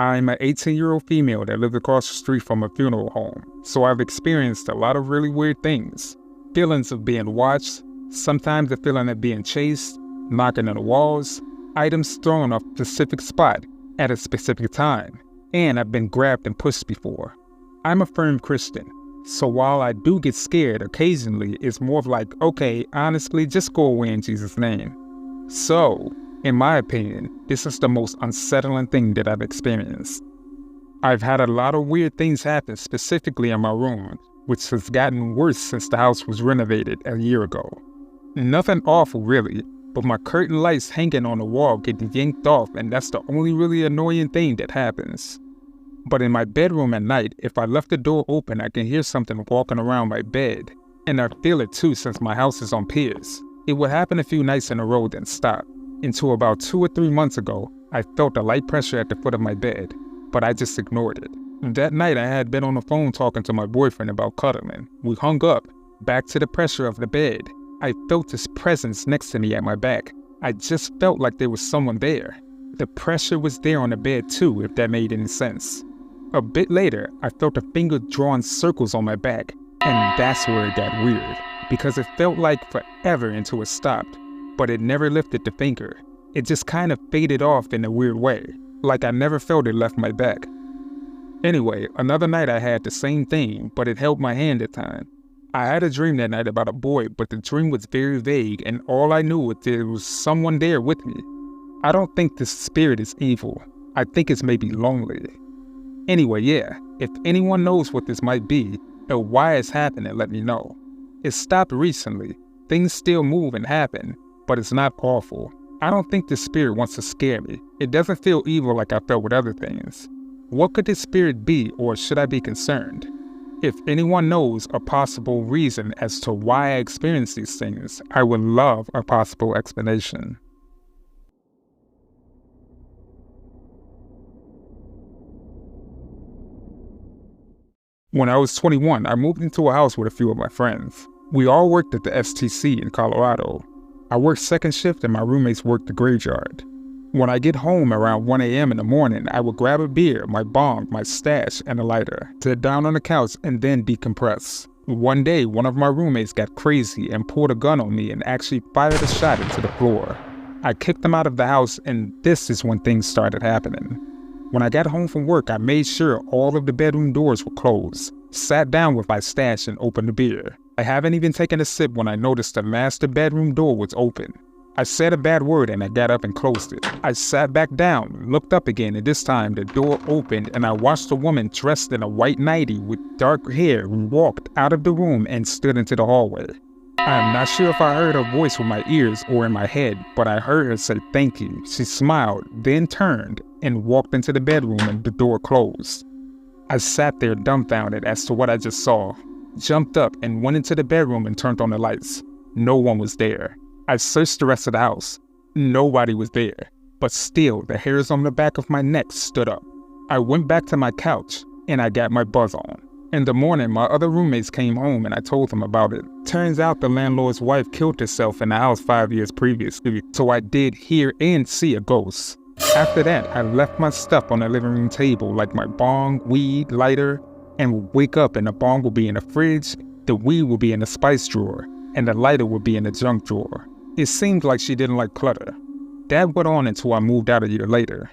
I'm an 18-year-old female that lives across the street from a funeral home, so I've experienced a lot of really weird things. Feelings of being watched, sometimes the feeling of being chased, knocking on the walls, items thrown off a specific spot at a specific time, and I've been grabbed and pushed before. I'm a firm Christian, so while I do get scared occasionally, it's more of like, okay, honestly, just go away in Jesus' name. So, in my opinion, this is the most unsettling thing that I've experienced. I've had a lot of weird things happen specifically in my room, which has gotten worse since the house was renovated a year ago. Nothing awful really, but my curtain lights hanging on the wall get yanked off, and that's the only really annoying thing that happens. But in my bedroom at night, if I left the door open, I can hear something walking around my bed, and I feel it too since my house is on piers. It would happen a few nights in a row then stop. Until about 2 or 3 months ago, I felt a light pressure at the foot of my bed, but I just ignored it. That night I had been on the phone talking to my boyfriend about cuddling. We hung up, back to the pressure of the bed. I felt his presence next to me at my back. I just felt like there was someone there. The pressure was there on the bed too, if that made any sense. A bit later, I felt a finger drawing circles on my back, and that's where it got weird, because it felt like forever until it stopped. But it never lifted the finger. It just kind of faded off in a weird way, like I never felt it left my back. Anyway, another night I had the same thing, but it held my hand at the time. I had a dream that night about a boy, but the dream was very vague, and all I knew was there was someone there with me. I don't think this spirit is evil. I think it's maybe lonely. Anyway, yeah, if anyone knows what this might be, or why it's happening, let me know. It stopped recently. Things still move and happen, but it's not awful. I don't think this spirit wants to scare me. It doesn't feel evil like I felt with other things. What could this spirit be, or should I be concerned? If anyone knows a possible reason as to why I experience these things, I would love a possible explanation. When I was 21, I moved into a house with a few of my friends. We all worked at the STC in Colorado. I worked second shift and my roommates worked the graveyard. When I get home around 1 a.m. in the morning, I would grab a beer, my bong, my stash, and a lighter, sit down on the couch, and then decompress. One day, one of my roommates got crazy and pulled a gun on me and actually fired a shot into the floor. I kicked him out of the house, and this is when things started happening. When I got home from work, I made sure all of the bedroom doors were closed, sat down with my stash, and opened the beer. I haven't even taken a sip when I noticed the master bedroom door was open. I said a bad word and I got up and closed it. I sat back down, looked up again, and this time the door opened and I watched a woman dressed in a white nightie with dark hair walked out of the room and stood into the hallway. I'm not sure if I heard her voice with my ears or in my head, but I heard her say thank you. She smiled, then turned and walked into the bedroom and the door closed. I sat there dumbfounded as to what I just saw, jumped up and went into the bedroom and turned on the lights. No one was there. I searched the rest of the house. Nobody was there, but still the hairs on the back of my neck stood up. I went back to my couch and I got my buzz on. In the morning, my other roommates came home and I told them about it. Turns out the landlord's wife killed herself in the house 5 years previously, so I did hear and see a ghost. After that, I left my stuff on the living room table, like my bong, weed, lighter, and would wake up and the bong would be in the fridge, the weed would be in the spice drawer, and the lighter would be in the junk drawer. It seemed like she didn't like clutter. That went on until I moved out a year later.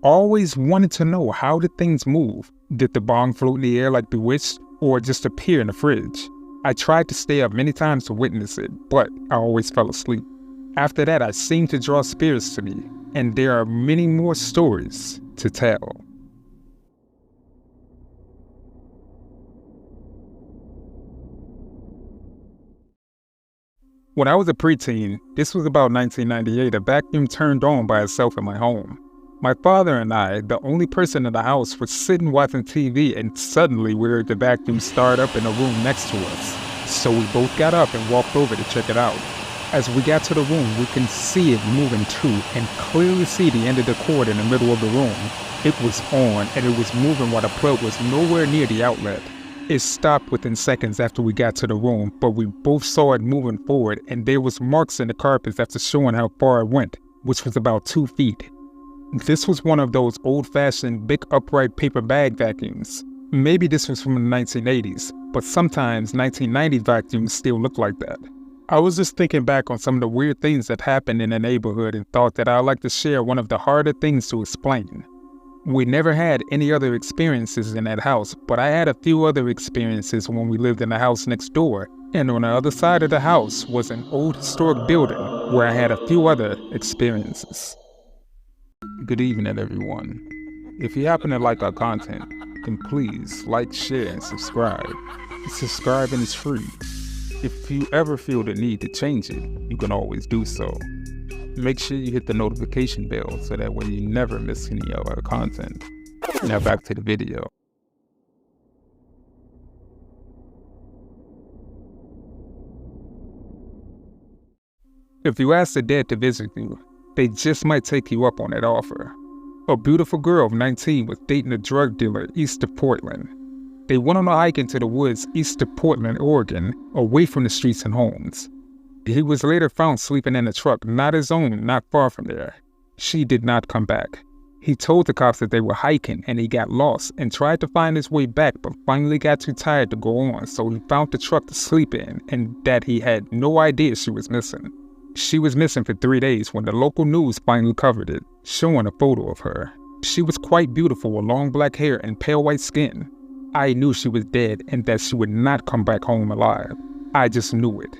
Always wanted to know, how did things move? Did the bong float in the air like Bewitched, or just appear in the fridge? I tried to stay up many times to witness it, but I always fell asleep. After that, I seemed to draw spirits to me, and there are many more stories to tell. When I was a preteen, this was about 1998, a vacuum turned on by itself in my home. My father and I, the only person in the house, were sitting watching TV, and suddenly we heard the vacuum start up in the room next to us. So we both got up and walked over to check it out. As we got to the room, we can see it moving too, and clearly see the end of the cord in the middle of the room. It was on, and it was moving while the plug was nowhere near the outlet. It stopped within seconds after we got to the room, but we both saw it moving forward, and there was marks in the carpets after showing how far it went, which was about 2 feet. This was one of those old-fashioned big upright paper bag vacuums. Maybe this was from the 1980s, but sometimes 1990 vacuums still look like that. I was just thinking back on some of the weird things that happened in the neighborhood and thought that I'd like to share one of the harder things to explain. We never had any other experiences in that house, but I had a few other experiences when we lived in the house next door, and on the other side of the house was an old historic building where I had a few other experiences. Good evening, everyone. If you happen to like our content, then please like, share, and subscribe. Subscribing is free. If you ever feel the need to change it, you can always do so. Make sure you hit the notification bell so that way you never miss any of our content. Now back to the video. If you ask the dead to visit you, they just might take you up on that offer. A beautiful girl of 19 was dating a drug dealer east of Portland. They went on a hike into the woods east of Portland, Oregon, away from the streets and homes. He was later found sleeping in a truck not his own, not far from there. She did not come back. He told the cops that they were hiking and he got lost and tried to find his way back but finally got too tired to go on, so he found the truck to sleep in and that he had no idea she was missing. She was missing for 3 days when the local news finally covered it, showing a photo of her. She was quite beautiful with long black hair and pale white skin. I knew she was dead and that she would not come back home alive. I just knew it.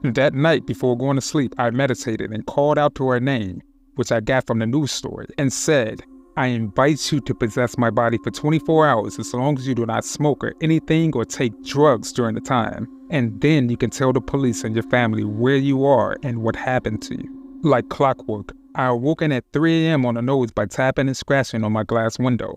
That night before going to sleep, I meditated and called out to her name, which I got from the news story, and said, "I invite you to possess my body for 24 hours as long as you do not smoke or anything or take drugs during the time. And then you can tell the police and your family where you are and what happened to you." Like clockwork, I awoken at 3 a.m. on the nose by tapping and scratching on my glass window.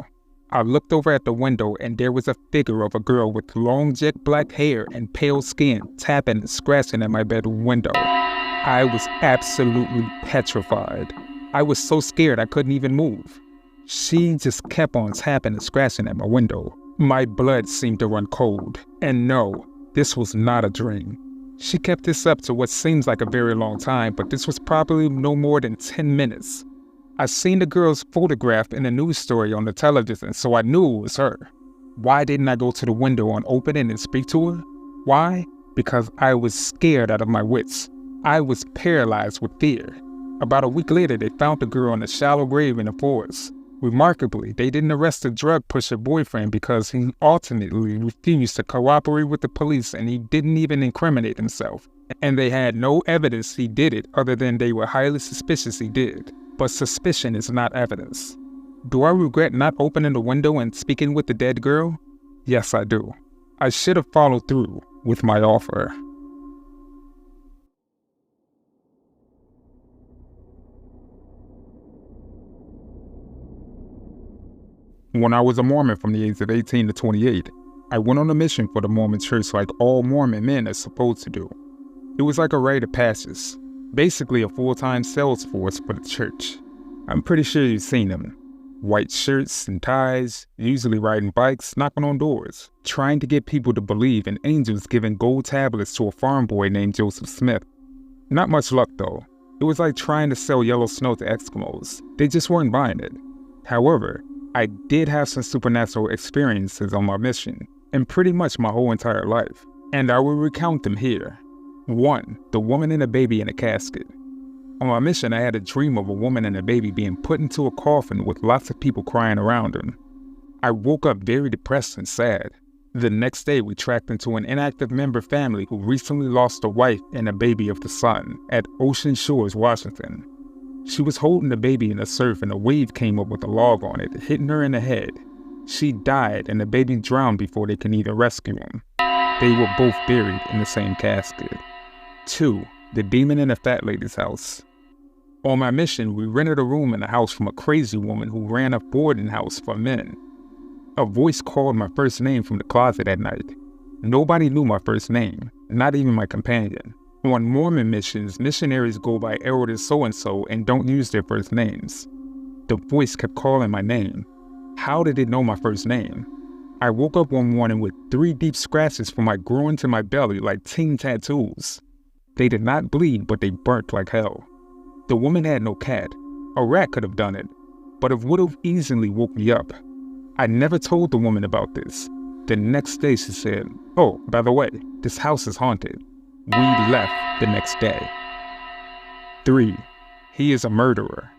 I looked over at the window and there was a figure of a girl with long jet black hair and pale skin tapping and scratching at my bedroom window. I was absolutely petrified. I was so scared I couldn't even move. She just kept on tapping and scratching at my window. My blood seemed to run cold. And no, this was not a dream. She kept this up to what seems like a very long time, but this was probably no more than 10 minutes. I seen the girl's photograph in the news story on the television, so I knew it was her. Why didn't I go to the window and open it and speak to her? Why? Because I was scared out of my wits. I was paralyzed with fear. About a week later, they found the girl in a shallow grave in the forest. Remarkably, they didn't arrest the drug pusher boyfriend because he ultimately refused to cooperate with the police and he didn't even incriminate himself. And they had no evidence he did it other than they were highly suspicious he did. But suspicion is not evidence. Do I regret not opening the window and speaking with the dead girl? Yes, I do. I should have followed through with my offer. When I was a Mormon from the age of 18 to 28, I went on a mission for the Mormon church like all Mormon men are supposed to do. It was like a rite of passage. Basically a full-time sales force for the church. I'm pretty sure you've seen them. White shirts and ties, usually riding bikes, knocking on doors, trying to get people to believe in angels giving gold tablets to a farm boy named Joseph Smith. Not much luck though. It was like trying to sell yellow snow to Eskimos. They just weren't buying it. However, I did have some supernatural experiences on my mission, and pretty much my whole entire life, and I will recount them here. 1. The woman and a baby in a casket. On my mission, I had a dream of a woman and a baby being put into a coffin with lots of people crying around them. I woke up very depressed and sad. The next day, we tracked into an inactive member family who recently lost a wife and a baby of the sun at Ocean Shores, Washington. She was holding the baby in the surf and a wave came up with a log on it, hitting her in the head. She died and the baby drowned before they could even rescue him. They were both buried in the same casket. 2. The demon in a fat lady's house. On my mission, we rented a room in the house from a crazy woman who ran a boarding house for men. A voice called my first name from the closet at night. Nobody knew my first name, not even my companion. On Mormon missions, missionaries go by Elder so-and-so and don't use their first names. The voice kept calling my name. How did it know my first name? I woke up one morning with 3 deep scratches from my groin to my belly like teen tattoos. They did not bleed, but they burnt like hell. The woman had no cat. A rat could have done it. but it would have easily woke me up. I never told the woman about this. The next day she said, "Oh, by the way, this house is haunted." We left the next day. 3. He is a murderer.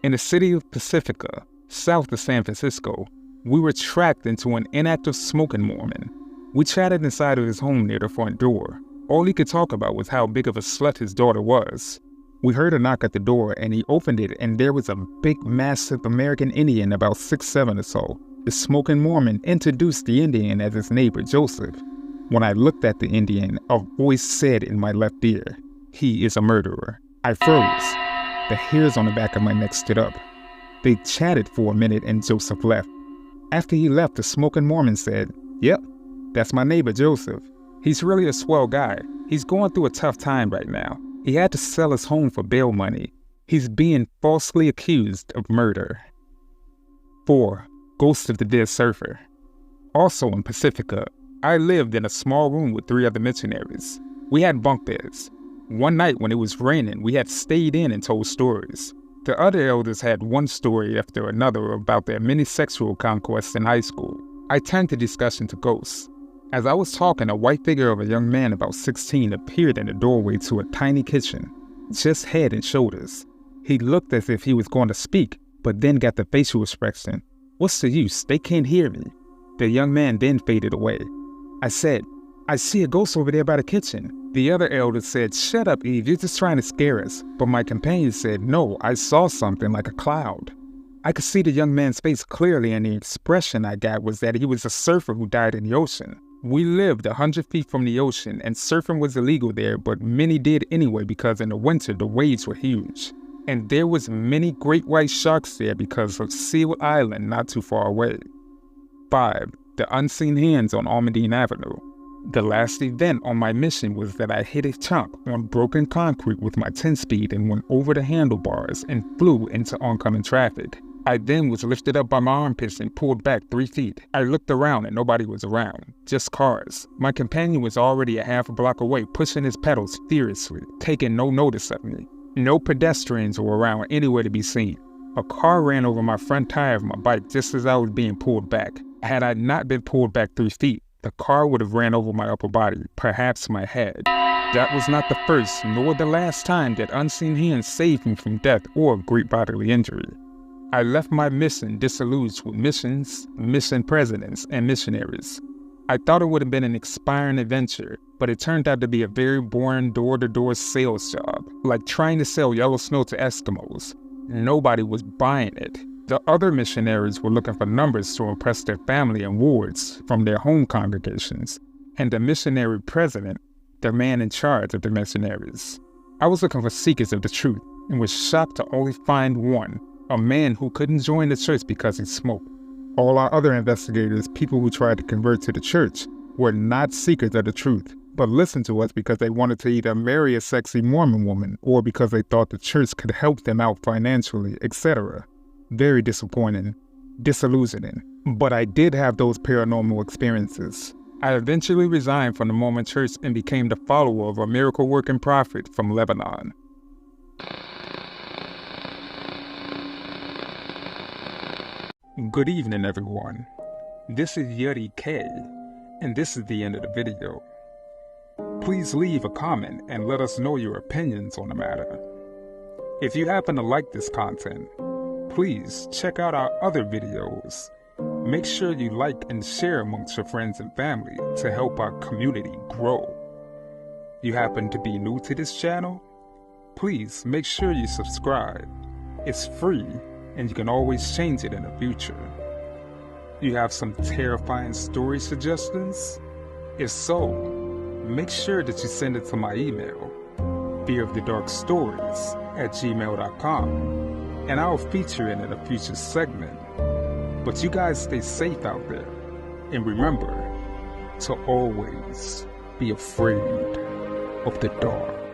In the city of Pacifica, south of San Francisco, we were tracked into an inactive smoking Mormon. We chatted inside of his home near the front door. All he could talk about was how big of a slut his daughter was. We heard a knock at the door and he opened it, and there was a big, massive American Indian about 6'7" or so. The smoking Mormon introduced the Indian as his neighbor, Joseph. When I looked at the Indian, a voice said in my left ear, "He is a murderer." I froze. The hairs on the back of my neck stood up. They chatted for a minute and Joseph left. After he left, the smoking Mormon said, "Yep, that's my neighbor, Joseph. He's really a swell guy. He's going through a tough time right now. He had to sell his home for bail money. He's being falsely accused of murder." 4. Ghost of the Dead Surfer. Also in Pacifica, I lived in a small room with 3 other missionaries. We had bunk beds. One night when it was raining, we had stayed in and told stories. The other elders had one story after another about their many sexual conquests in high school. I turned the discussion to ghosts. As I was talking, a white figure of a young man about 16 appeared in the doorway to a tiny kitchen, just head and shoulders. He looked as if he was going to speak, but then got the facial expression, "What's the use? They can't hear me." The young man then faded away. I said, "I see a ghost over there by the kitchen." The other elder said, "Shut up, Eve, you're just trying to scare us." But my companion said, "No, I saw something like a cloud." I could see the young man's face clearly, and the expression I got was that he was a surfer who died in the ocean. We lived 100 feet from the ocean, and surfing was illegal there, but many did anyway because in the winter the waves were huge. And there was many great white sharks there because of Seal Island not too far away. 5. The Unseen Hands on Almondine Avenue. The last event on my mission was that I hit a chunk on broken concrete with my 10-speed and went over the handlebars and flew into oncoming traffic. I then was lifted up by my armpits and pulled back 3 feet. I looked around and nobody was around, just cars. My companion was already a half a block away, pushing his pedals furiously, taking no notice of me. No pedestrians were around anywhere to be seen. A car ran over my front tire of my bike just as I was being pulled back. Had I not been pulled back 3 feet, the car would have ran over my upper body, perhaps my head. That was not the first nor the last time that unseen hands saved me from death or great bodily injury. I left my mission disillusioned with missions, mission presidents, and missionaries. I thought it would have been an inspiring adventure, but it turned out to be a very boring door-to-door sales job, like trying to sell yellow snow to Eskimos. Nobody was buying it. The other missionaries were looking for numbers to impress their family and wards from their home congregations, and the missionary president, the man in charge of the missionaries. I was looking for seekers of the truth and was shocked to only find one, a man who couldn't join the church because he smoked. All our other investigators, people who tried to convert to the church, were not seekers of the truth, but listened to us because they wanted to either marry a sexy Mormon woman or because they thought the church could help them out financially, etc. Very disappointing, disillusioning. But I did have those paranormal experiences. I eventually resigned from the Mormon church and became the follower of a miracle-working prophet from Lebanon. Good evening, everyone. This is Yuri K, and this is the end of the video. Please leave a comment and let us know your opinions on the matter. If you happen to like this content, please check out our other videos. Make sure you like and share amongst your friends and family to help our community grow. You happen to be new to this channel? Please make sure you subscribe. It's free, and you can always change it in the future. You have some terrifying story suggestions? If so, make sure that you send it to my email, fearofthedarkstories@gmail.com, and I'll feature it in a future segment. But you guys stay safe out there, and remember to always be afraid of the dark.